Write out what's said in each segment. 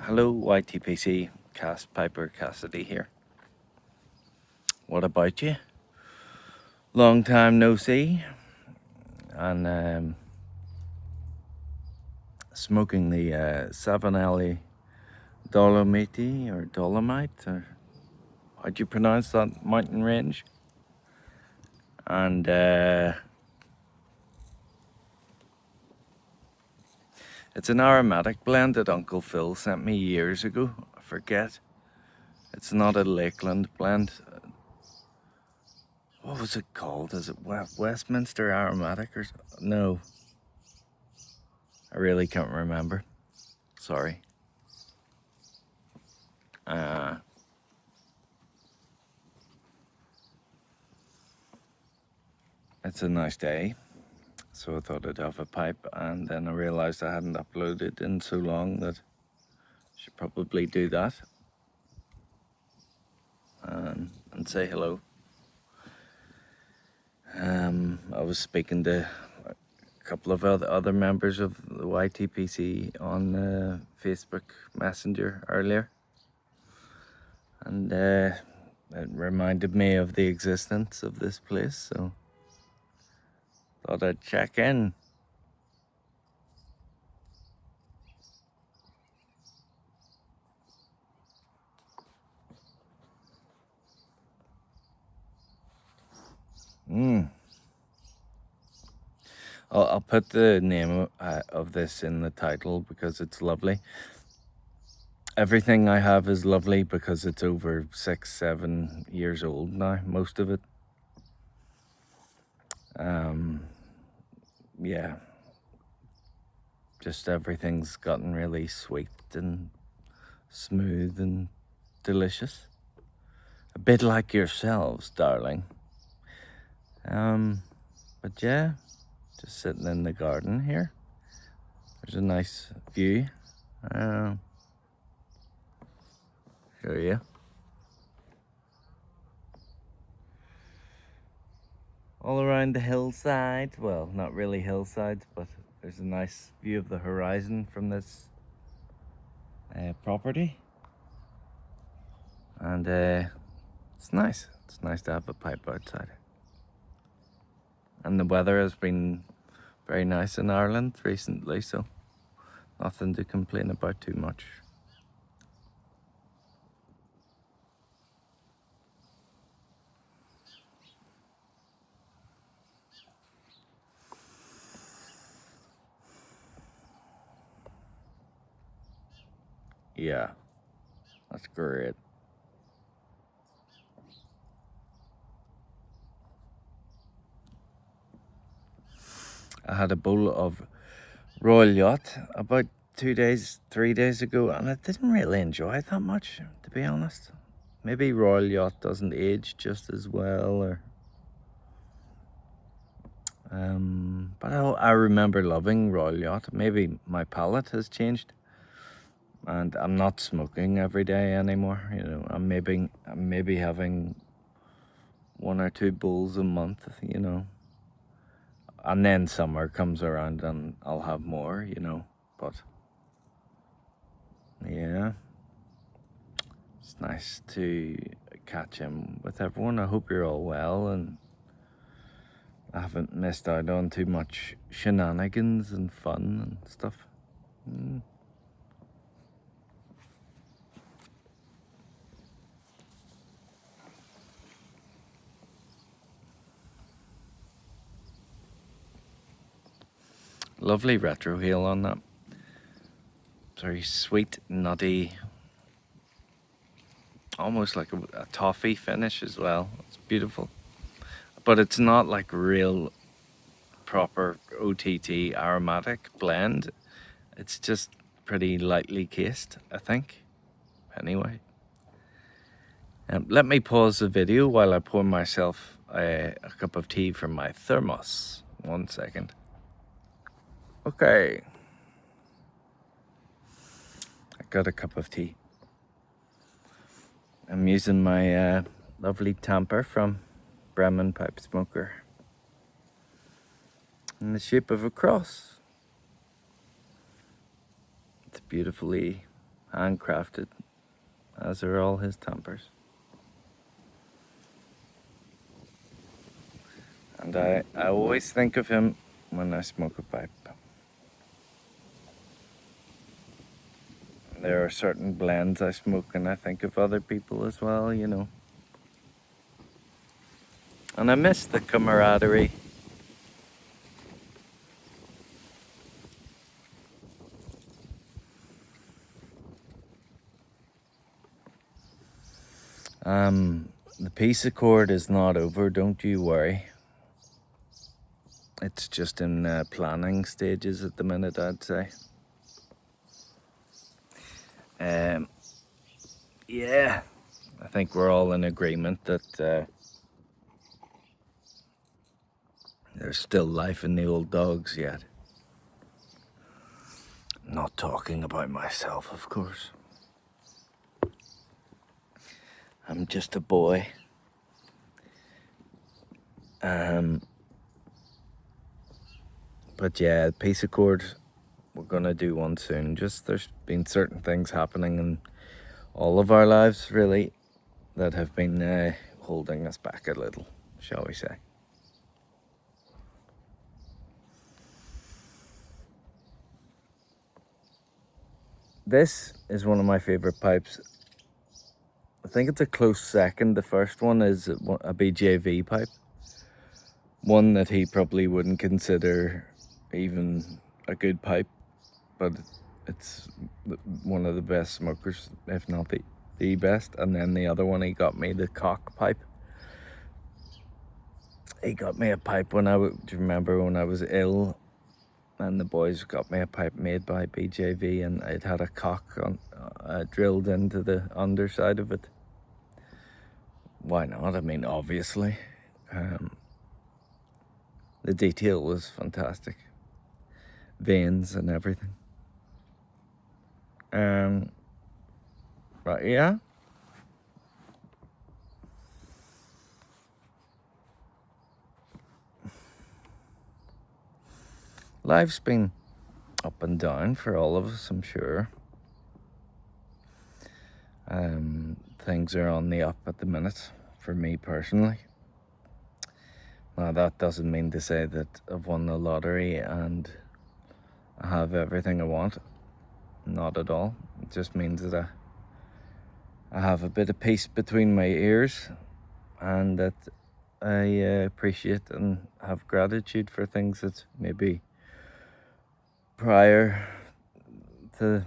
Hello, YTPC, Piper Cassidy here. What about you? Long time no see, and smoking the Savanelli Dolomite or Dolomite, or how do you pronounce that mountain range? And it's an aromatic blend that Uncle Phil sent me years ago. I forget. It's not a Lakeland blend. What was it called? Is it Westminster Aromatic or no? I really can't remember. Sorry. It's a nice day, so I thought I'd have a pipe, and then I realised I hadn't uploaded in so long that I should probably do that and say hello. I was speaking to a couple of other members of the YTPC on Facebook Messenger earlier, and it reminded me of the existence of this place, so thought I'd check in. I'll put the name of this in the title because it's lovely. Everything I have is lovely because it's over 6-7 years old now, most of it. Yeah, just everything's gotten really sweet and smooth and delicious. A bit like yourselves, darling. But yeah, just sitting in the garden here. There's a nice view. Show you. All around the hillside. Well, not really hillside, but there's a nice view of the horizon from this property. And it's nice. It's nice to have a pipe outside. And the weather has been very nice in Ireland recently, so nothing to complain about too much. Yeah, that's great. I had a bowl of Royal Yacht about 3 days ago, and I didn't really enjoy it that much, to be honest. Maybe Royal Yacht doesn't age just as well, or but I remember loving Royal Yacht. Maybe my palate has changed, and I'm not smoking every day anymore. You know, I'm maybe having 1 or 2 bowls a month. You know, and then summer comes around and I'll have more. You know, but yeah, it's nice to catch in with everyone. I hope you're all well, and I haven't missed out on too much shenanigans and fun and stuff. Lovely retro heel on that. Very sweet, nutty, almost like a toffee finish as well. It's beautiful. But it's not like real proper OTT aromatic blend. It's just pretty lightly cased, I think. Anyway. Let me pause the video while I pour myself a cup of tea from my thermos. 1 second. Okay. I got a cup of tea. I'm using my lovely tamper from Bremen Pipe Smoker in the shape of a cross. It's beautifully handcrafted, as are all his tempers. And I always think of him when I smoke a pipe. There are certain blends I smoke and I think of other people as well, you know. And I miss the camaraderie. The peace accord is not over, don't you worry. It's just in planning stages at the minute, I'd say. Yeah, I think we're all in agreement that there's still life in the old dogs yet. Not talking about myself, of course. I'm just a boy. But yeah, peace accord, we're gonna do one soon. Just there's been certain things happening in all of our lives, really, that have been holding us back a little, shall we say. This is one of my favorite pipes. I think it's a close second. The first one is a BJV pipe. One that he probably wouldn't consider even a good pipe, but it's one of the best smokers, if not the best. And then the other one, he got me the cock pipe. He got me a pipe do you remember when I was ill, and the boys got me a pipe made by BJV, and it had a cock drilled into the underside of it. Why not? I mean, obviously. The detail was fantastic. Veins and everything. But yeah. Life's been up and down for all of us, I'm sure. Things are on the up at the minute, for me personally. Now, that doesn't mean to say that I've won the lottery and I have everything I want. Not at all. It just means that I have a bit of peace between my ears, and that I appreciate and have gratitude for things that maybe prior to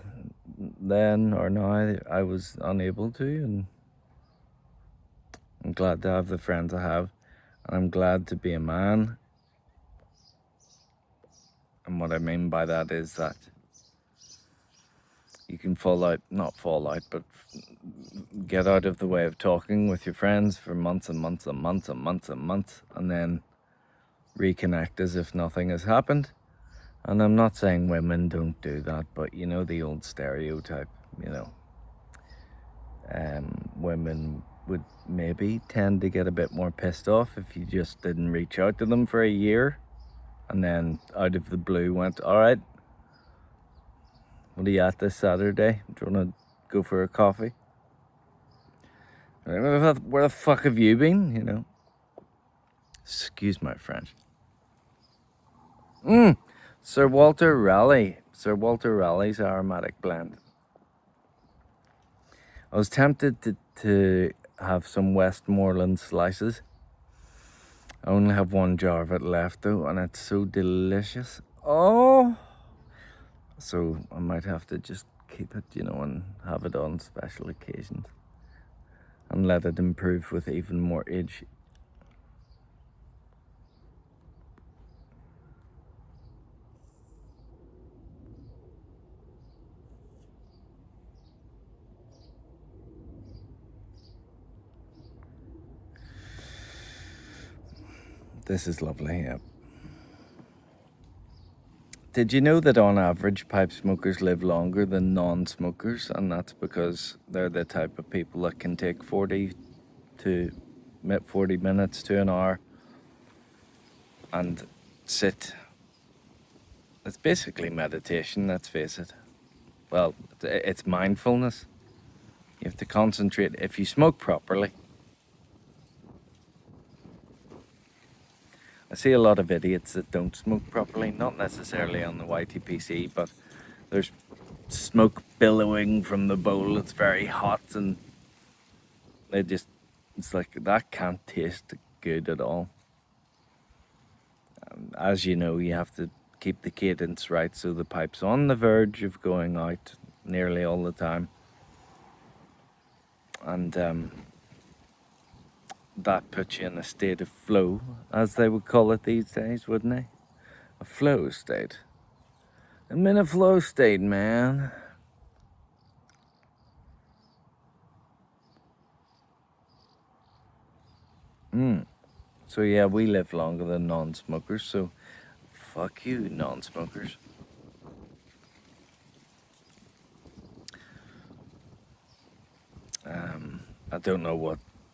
then or now I was unable to, and I'm glad to have the friends I have, and I'm glad to be a man. And what I mean by that is that you can not fall out, but get out of the way of talking with your friends for months and months and months and months and months, and then reconnect as if nothing has happened. And I'm not saying women don't do that, but you know the old stereotype, you know. Women would maybe tend to get a bit more pissed off if you just didn't reach out to them for a year, and then out of the blue went, all right, what are you at this Saturday? Do you want to go for a coffee? Where the fuck have you been, you know? Excuse my French. Sir Walter Raleigh's aromatic blend. I was tempted to have some Westmoreland slices. I only have one jar of it left though, and it's so delicious. Oh! So I might have to just keep it, you know, and have it on special occasions. And let it improve with even more age. This is lovely, yeah. Did you know that on average pipe smokers live longer than non-smokers? And that's because they're the type of people that can take 40 minutes to an hour and sit. It's basically meditation, let's face it. well, it's mindfulness. You have to concentrate. If you smoke properly, I see a lot of idiots that don't smoke properly, not necessarily on the YTPC, but there's smoke billowing from the bowl. It's very hot, and it's like that can't taste good at all. As you know, you have to keep the cadence right so the pipe's on the verge of going out nearly all the time. And that puts you in a state of flow, as they would call it these days, wouldn't they? A flow state. I'm in a flow state, man. So yeah, we live longer than non-smokers, so fuck you, non-smokers. I don't know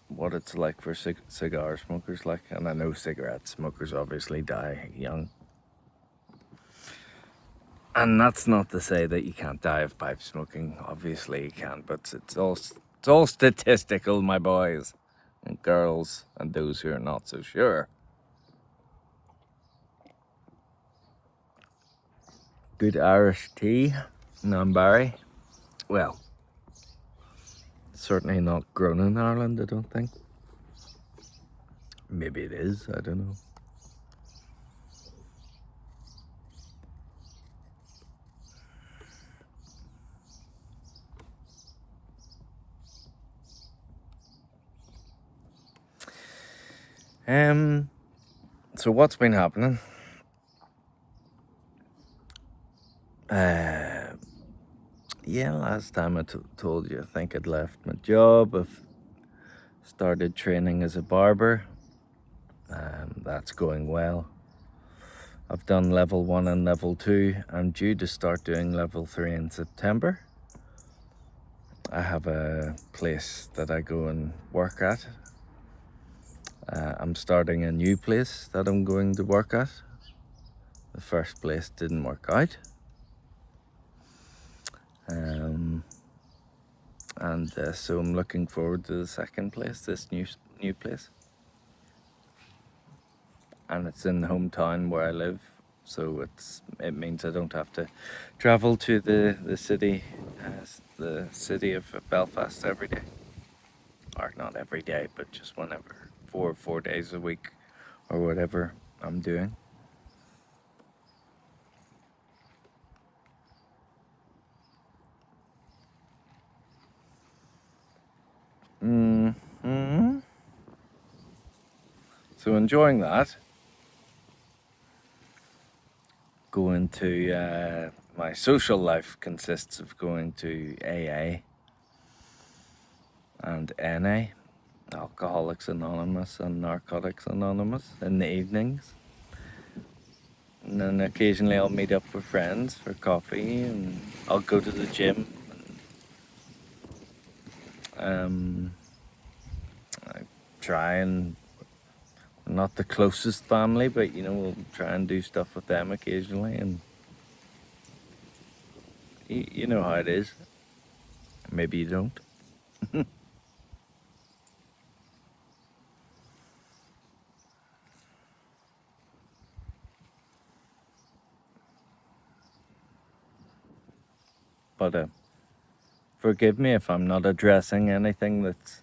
what it's like for cigar smokers, like, and I know cigarette smokers obviously die young. And that's not to say that you can't die of pipe smoking. Obviously you can, but it's all statistical, my boys and girls, and those who are not so sure. Good Irish tea, non-Barry. Well, certainly not grown in Ireland, I don't think. Maybe it is, I don't know. So what's been happening? Yeah, last time I told you, I think I'd left my job. I've started training as a barber. That's going well. I've done level 1 and level 2. I'm due to start doing level 3 in September. I have a place that I go and work at. I'm starting a new place that I'm going to work at. The first place didn't work out. So I'm looking forward to the second place, this new place. And it's in the hometown where I live, so it means I don't have to travel to the city of Belfast every day. Or not every day, but just whenever, 4 days a week or whatever I'm doing. So enjoying that. Going to my social life consists of going to AA and NA, Alcoholics Anonymous and Narcotics Anonymous, in the evenings. And then occasionally I'll meet up with friends for coffee, and I'll go to the gym. I try and, not the closest family, but we'll try and do stuff with them occasionally, and you know how it is. Maybe you don't. But forgive me if I'm not addressing anything that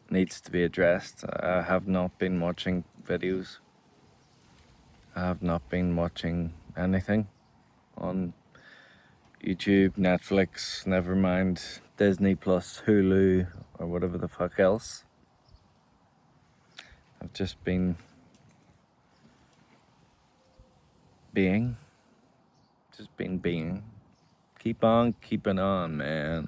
needs to be addressed. I have not been watching videos. I have not been watching anything on YouTube, Netflix, never mind Disney Plus, Hulu, or whatever the fuck else. I've just been being. Keep on keeping on, man.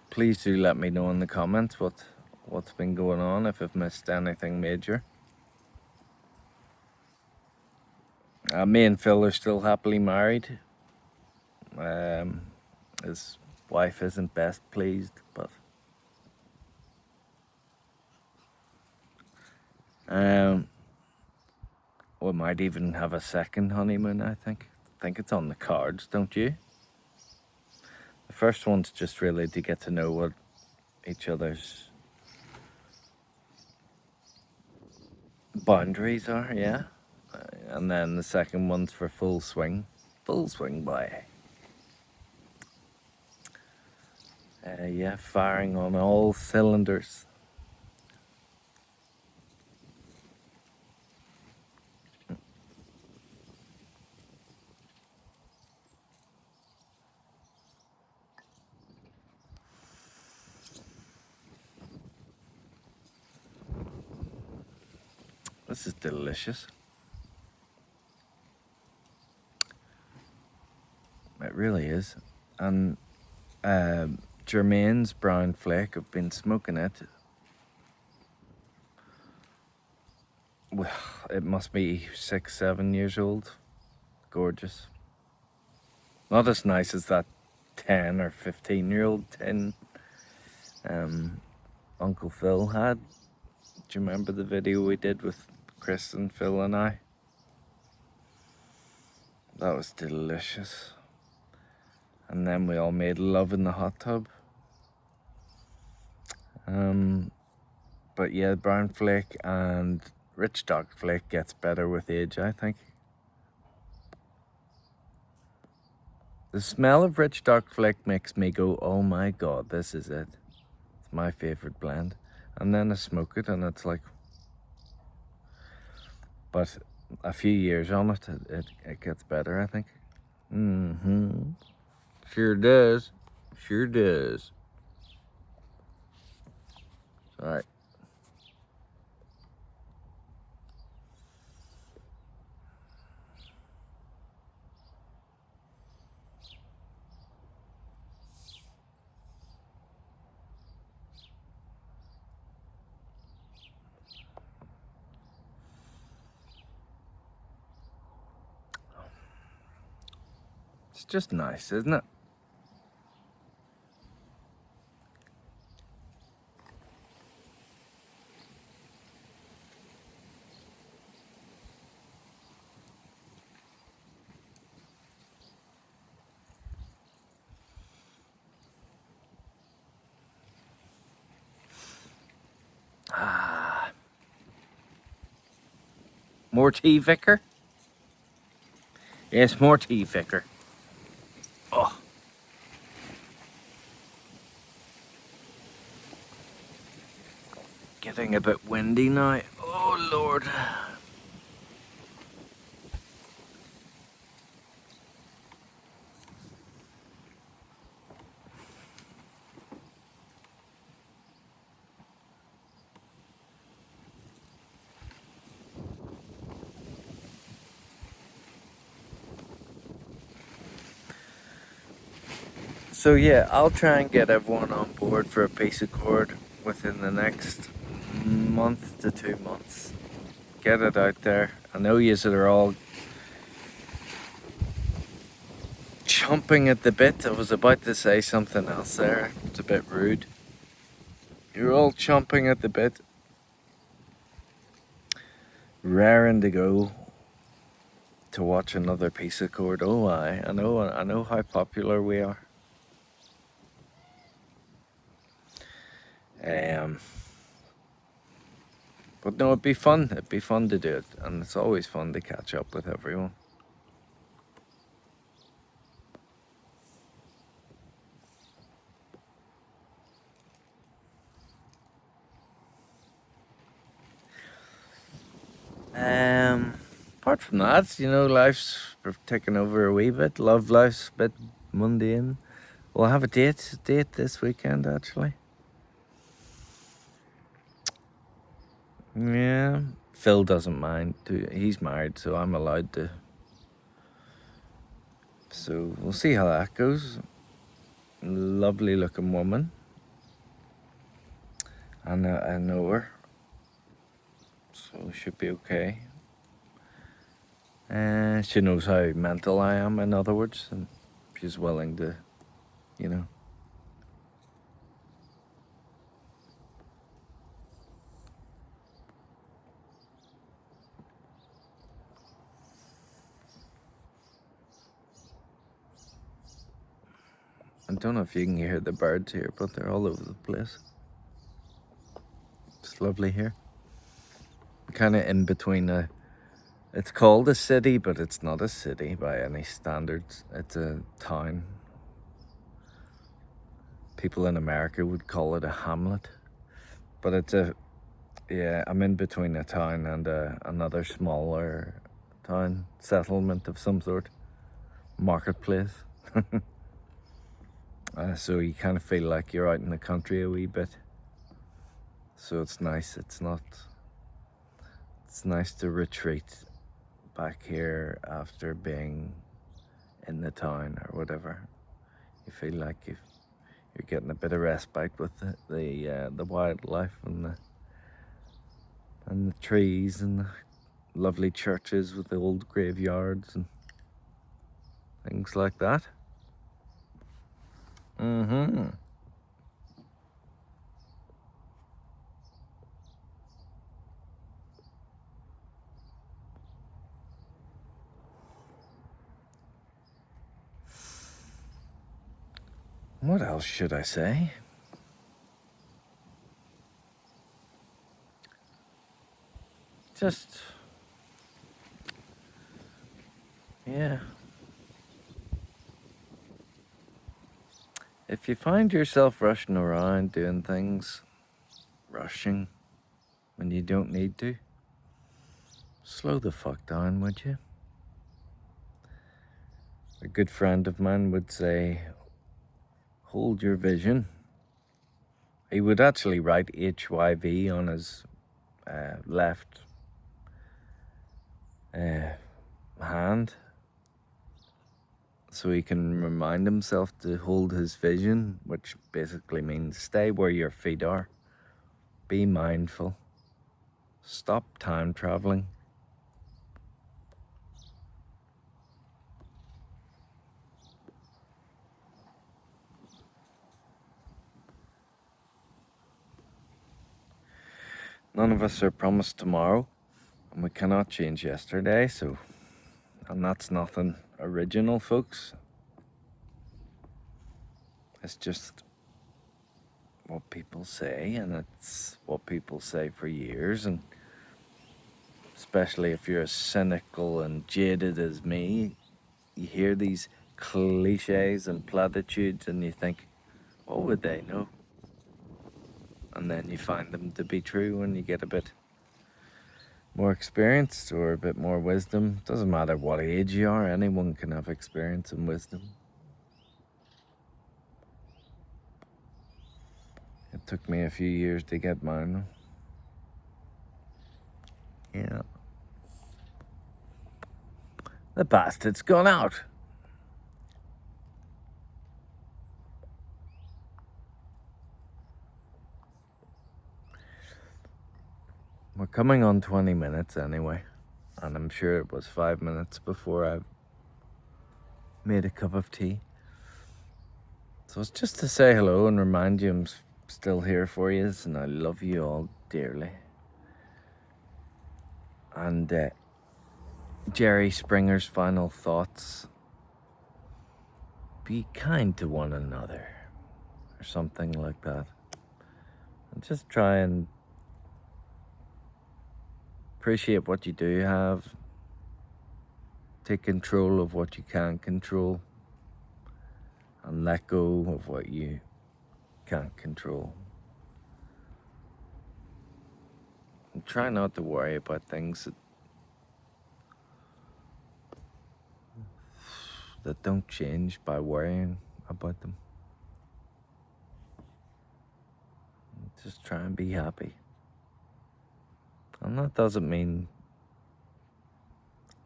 Please do let me know in the comments what's been going on, if I've missed anything major. Me and Phil are still happily married. His wife isn't best pleased, but Um, we might even have a second honeymoon, I think. I think it's on the cards, don't you? The first one's just really to get to know what each other's boundaries are, yeah. And then the second one's for full swing. Full swing, boy. Yeah, firing on all cylinders. This is delicious. It really is. And Jermaine's brown flake, I've been smoking it. Well, it must be 6, 7 years old. Gorgeous. Not as nice as that 10 or 15-year-old tin Uncle Phil had. Do you remember the video we did with Chris and Phil and I? That was delicious. And then we all made love in the hot tub. But yeah, brown flake and rich dark flake gets better with age, I think. The smell of rich dark flake makes me go, oh my god, this is it. It's my favorite blend. And then I smoke it and it's like, but a few years on it, it gets better, I think. Sure does. Sure does. All right. It's just nice, isn't it? More tea, Vicar? Yes, more tea, Vicar. Oh. Getting a bit windy now. Oh, Lord. So yeah, I'll try and get everyone on board for a piece of cord within the next month to 2 months. Get it out there. I know yous are all chomping at the bit. I was about to say something else there. It's a bit rude. You're all chomping at the bit. Raring to go to watch another piece of cord. Oh, I know how popular we are. But no, it'd be fun. It'd be fun to do it, and it's always fun to catch up with everyone. Apart from that, you know, life's taken over a wee bit. Love life's a bit mundane. We'll have a date this weekend, actually. Yeah, Phil doesn't mind. He's married, so I'm allowed to. So we'll see how that goes. Lovely looking woman. I know her, so it should be okay. She knows how mental I am, in other words, and she's willing to, you know. I don't know if you can hear the birds here, but they're all over the place. It's lovely here. Kind of in between it's called a city, but it's not a city by any standards. It's a town. People in America would call it a hamlet. But it's I'm in between a town and another smaller town, settlement of some sort, marketplace. So you kind of feel like you're out in the country a wee bit. So it's nice. It's nice to retreat back here after being in the town or whatever. You feel like you're getting a bit of respite with the wildlife and the trees and the lovely churches with the old graveyards and things like that. What else should I say? Just, yeah. If you find yourself rushing around doing things, rushing when you don't need to, slow the fuck down, would you? A good friend of mine would say, hold your vision. He would actually write HYV on his left hand so he can remind himself to hold his vision, which basically means stay where your feet are, be mindful, stop time traveling. None of us are promised tomorrow, and we cannot change yesterday, and that's nothing original, folks. It's just what people say, and it's what people say for years, and especially if you're as cynical and jaded as me, you hear these cliches and platitudes and you think, what would they know? And then you find them to be true when you get a bit more experienced or a bit more wisdom. Doesn't matter what age you are, anyone can have experience and wisdom. It took me a few years to get mine. Yeah. The bastard's gone out. We're coming on 20 minutes anyway, and I'm sure it was 5 minutes before I made a cup of tea. So it's just to say hello and remind you I'm still here for you, and I love you all dearly. And Jerry Springer's final thoughts: be kind to one another, or something like that. And just try and appreciate what you do have. Take control of what you can control, and let go of what you can't control. And try not to worry about things that don't change by worrying about them. Just try and be happy. And that doesn't mean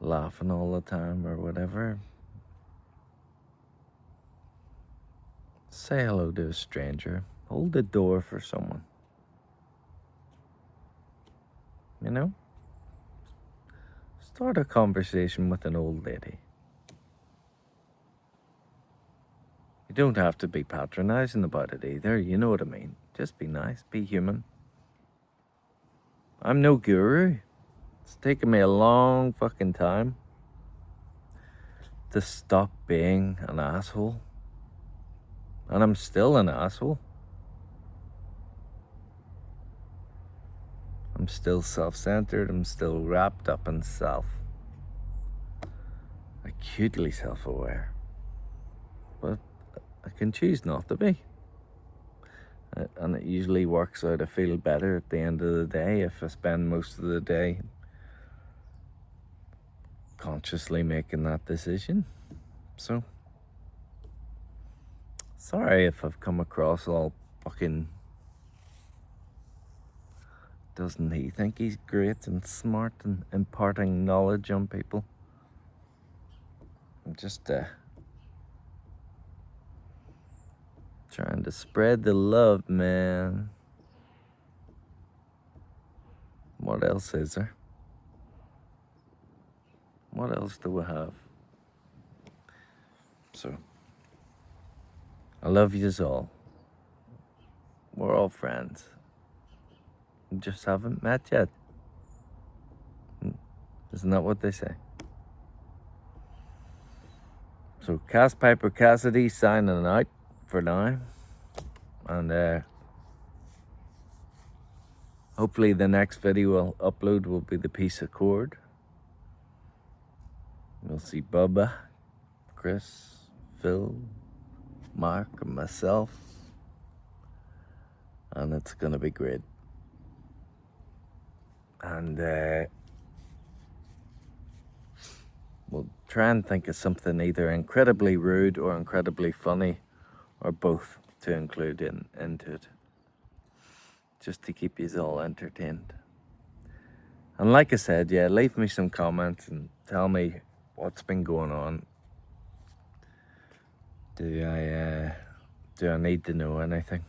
laughing all the time or whatever. Say hello to a stranger. Hold the door for someone. You know? Start a conversation with an old lady. You don't have to be patronizing about it either, you know what I mean. Just be nice, be human. I'm no guru. It's taken me a long fucking time to stop being an asshole. And I'm still an asshole. I'm still self-centered. I'm still wrapped up in self. Acutely self-aware. But I can choose not to be. And it usually works out. I feel better at the end of the day if I spend most of the day consciously making that decision. So, sorry if I've come across all fucking... Doesn't he think he's great and smart and imparting knowledge on people? I'm just trying to spread the love, man. What else is there? What else do we have? So, I love yous all. We're all friends. We just haven't met yet. Isn't that what they say? So, Cass Piper Cassidy signing out for now. And hopefully the next video I'll upload will be the piece of cord. You'll see Bubba, Chris, Phil, Mark, and myself. And it's gonna be great. And we'll try and think of something either incredibly rude or incredibly funny, or both, to include into it, just to keep you all entertained. And like I said, yeah, leave me some comments and tell me what's been going on. Do I need to know anything?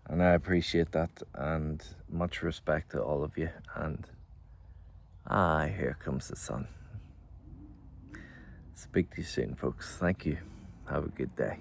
And I appreciate that, and much respect to all of you. And here comes the sun. Speak to you soon, folks. Thank you. Have a good day.